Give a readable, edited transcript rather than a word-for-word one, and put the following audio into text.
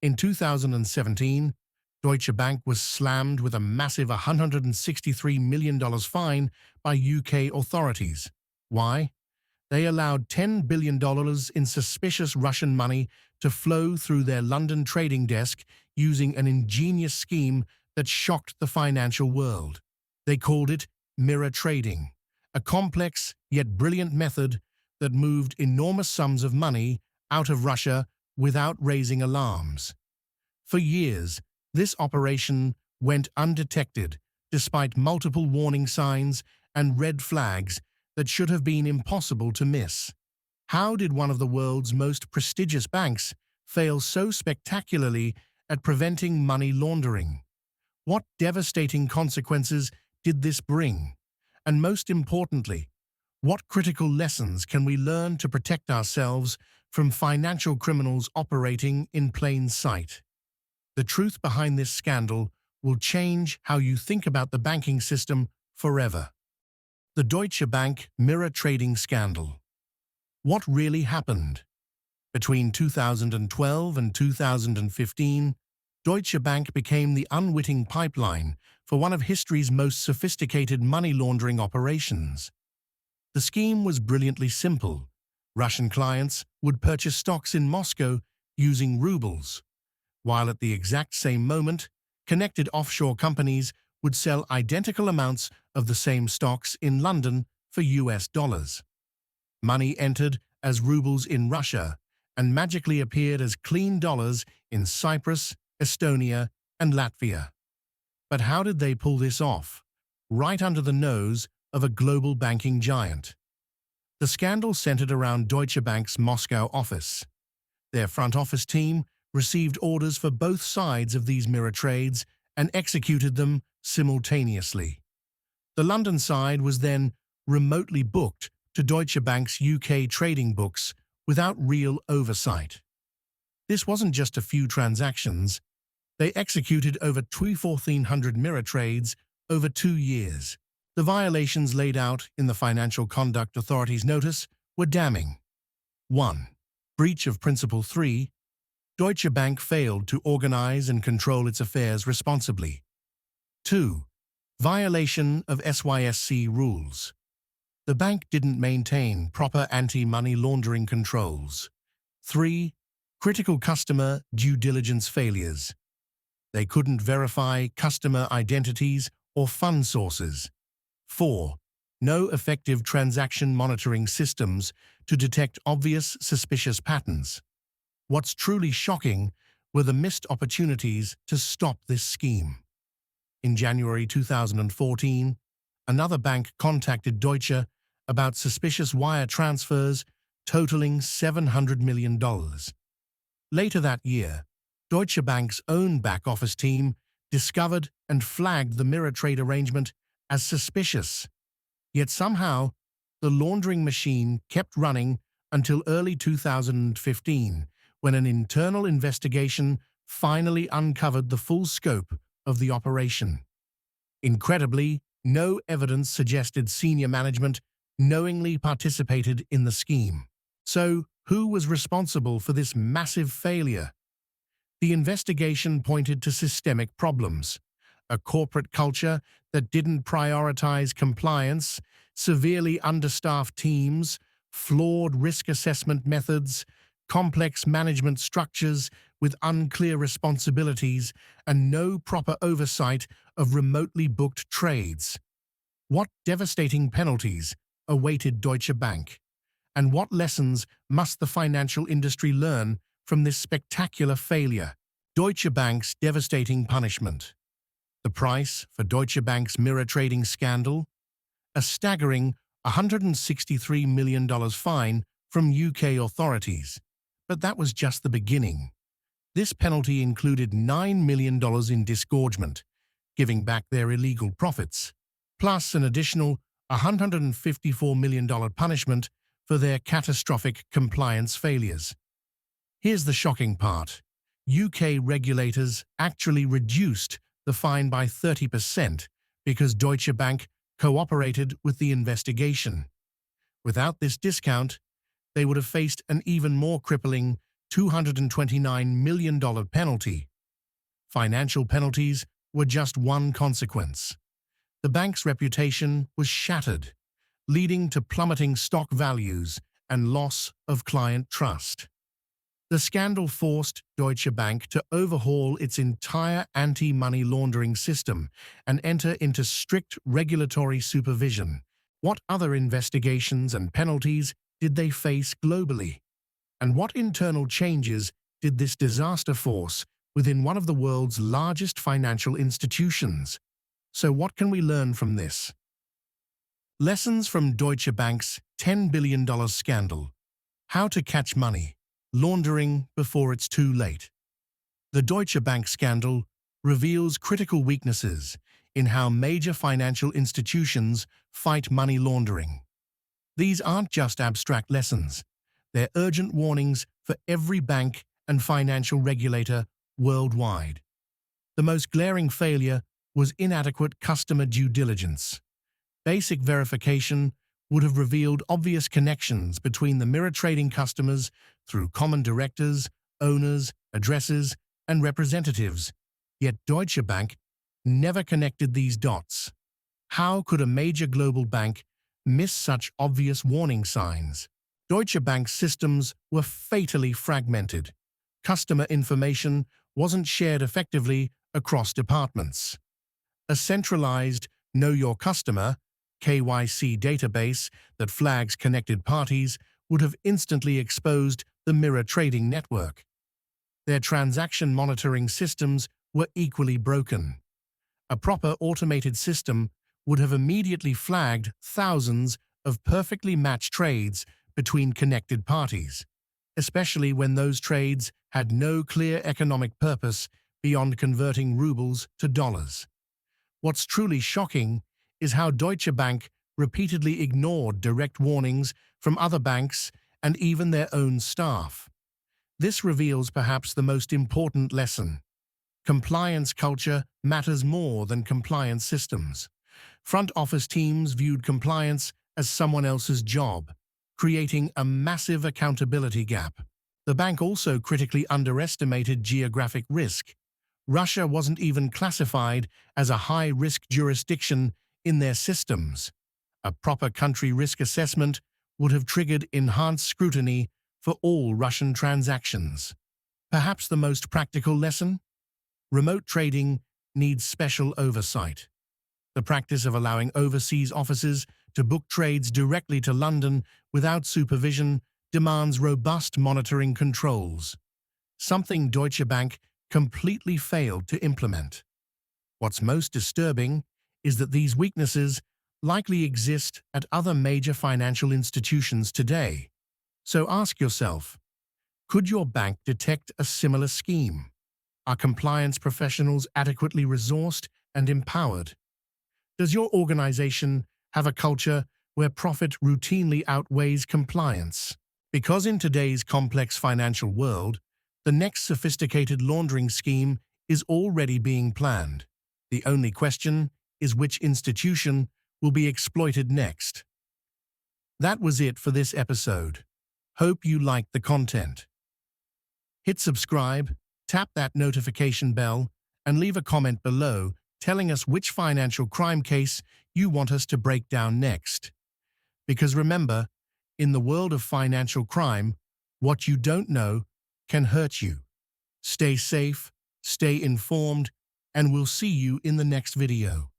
In 2017, Deutsche Bank was slammed with a massive $163 million fine by UK authorities. Why? They allowed $10 billion in suspicious Russian money to flow through their London trading desk using an ingenious scheme that shocked the financial world. They called it mirror trading, a complex yet brilliant method that moved enormous sums of money out of Russia without raising alarms. For years, this operation went undetected, despite multiple warning signs and red flags that should have been impossible to miss. How did one of the world's most prestigious banks fail so spectacularly at preventing money laundering? What devastating consequences did this bring? And most importantly, what critical lessons can we learn to protect ourselves from financial criminals operating in plain sight? The truth behind this scandal will change how you think about the banking system forever. The Deutsche Bank mirror trading scandal. What really happened? Between 2012 and 2015, Deutsche Bank became the unwitting pipeline for one of history's most sophisticated money laundering operations. The scheme was brilliantly simple. Russian clients would purchase stocks in Moscow using rubles, while at the exact same moment, connected offshore companies would sell identical amounts of the same stocks in London for US dollars. Money entered as rubles in Russia and magically appeared as clean dollars in Cyprus, Estonia, and Latvia. But how did they pull this off? Right under the nose of a global banking giant. The scandal centered around Deutsche Bank's Moscow office. Their front office team received orders for both sides of these mirror trades and executed them simultaneously. The London side was then remotely booked to Deutsche Bank's UK trading books without real oversight. This wasn't just a few transactions. They executed over 1,400 mirror trades over 2 years. The violations laid out in the Financial Conduct Authority's notice were damning. 1. Breach of Principle 3. Deutsche Bank failed to organize and control its affairs responsibly. 2. Violation of SYSC rules. The bank didn't maintain proper anti-money laundering controls. 3. Critical customer due diligence failures. They couldn't verify customer identities or fund sources. 4. No effective transaction monitoring systems to detect obvious suspicious patterns. What's truly shocking were the missed opportunities to stop this scheme. In January 2014, another bank contacted Deutsche about suspicious wire transfers totaling $700 million. Later that year, Deutsche Bank's own back-office team discovered and flagged the mirror trade arrangement as suspicious. Yet somehow, the laundering machine kept running until early 2015, when an internal investigation finally uncovered the full scope of the operation. Incredibly, no evidence suggested senior management knowingly participated in the scheme. So, who was responsible for this massive failure? The investigation pointed to systemic problems: a corporate culture that didn't prioritize compliance, severely understaffed teams, flawed risk assessment methods, complex management structures with unclear responsibilities, and no proper oversight of remotely booked trades. What devastating penalties awaited Deutsche Bank? And what lessons must the financial industry learn from this spectacular failure? Deutsche Bank's devastating punishment. The price for Deutsche Bank's mirror trading scandal? A staggering $163 million fine from UK authorities. But that was just the beginning. This penalty included $9 million in disgorgement, giving back their illegal profits, plus an additional $154 million punishment for their catastrophic compliance failures. Here's the shocking part. UK regulators actually reduced the fine by 30% because Deutsche Bank cooperated with the investigation. Without this discount, they would have faced an even more crippling $229 million penalty. Financial penalties were just one consequence. The bank's reputation was shattered, leading to plummeting stock values and loss of client trust. The scandal forced Deutsche Bank to overhaul its entire anti-money laundering system and enter into strict regulatory supervision. What other investigations and penalties did they face globally? And what internal changes did this disaster force within one of the world's largest financial institutions? So what can we learn from this? Lessons from Deutsche Bank's $10 billion scandal. How to catch money laundering before it's too late. The Deutsche Bank scandal reveals critical weaknesses in how major financial institutions fight money laundering. These aren't just abstract lessons. They're urgent warnings for every bank and financial regulator worldwide. The most glaring failure was inadequate customer due diligence. Basic verification would have revealed obvious connections between the mirror trading customers through common directors, owners, addresses, and representatives. Yet Deutsche Bank never connected these dots. How could a major global bank miss such obvious warning signs? Deutsche Bank's systems were fatally fragmented. Customer information wasn't shared effectively across departments. A centralized Know Your Customer (KYC) database that flags connected parties would have instantly exposed the mirror trading network. Their transaction monitoring systems were equally broken. A proper automated system would have immediately flagged thousands of perfectly matched trades between connected parties, especially when those trades had no clear economic purpose beyond converting rubles to dollars. What's truly shocking is how Deutsche Bank repeatedly ignored direct warnings from other banks and even their own staff. This reveals perhaps the most important lesson. Compliance culture matters more than compliance systems. Front office teams viewed compliance as someone else's job, creating a massive accountability gap. The bank also critically underestimated geographic risk. Russia wasn't even classified as a high-risk jurisdiction in their systems. A proper country risk assessment would have triggered enhanced scrutiny for all Russian transactions. Perhaps the most practical lesson? Remote trading needs special oversight. The practice of allowing overseas offices to book trades directly to London without supervision demands robust monitoring controls, something Deutsche Bank completely failed to implement. What's most disturbing is that these weaknesses likely exist at other major financial institutions today. So ask yourself, could your bank detect a similar scheme? Are compliance professionals adequately resourced and empowered? Does your organization have a culture where profit routinely outweighs compliance? Because in today's complex financial world, the next sophisticated laundering scheme is already being planned. The only question is which institution will be exploited next. That was it for this episode. Hope you liked the content. Hit subscribe, tap that notification bell, and leave a comment below telling us which financial crime case you want us to break down next. Because remember, in the world of financial crime, what you don't know can hurt you. Stay safe, stay informed, and we'll see you in the next video.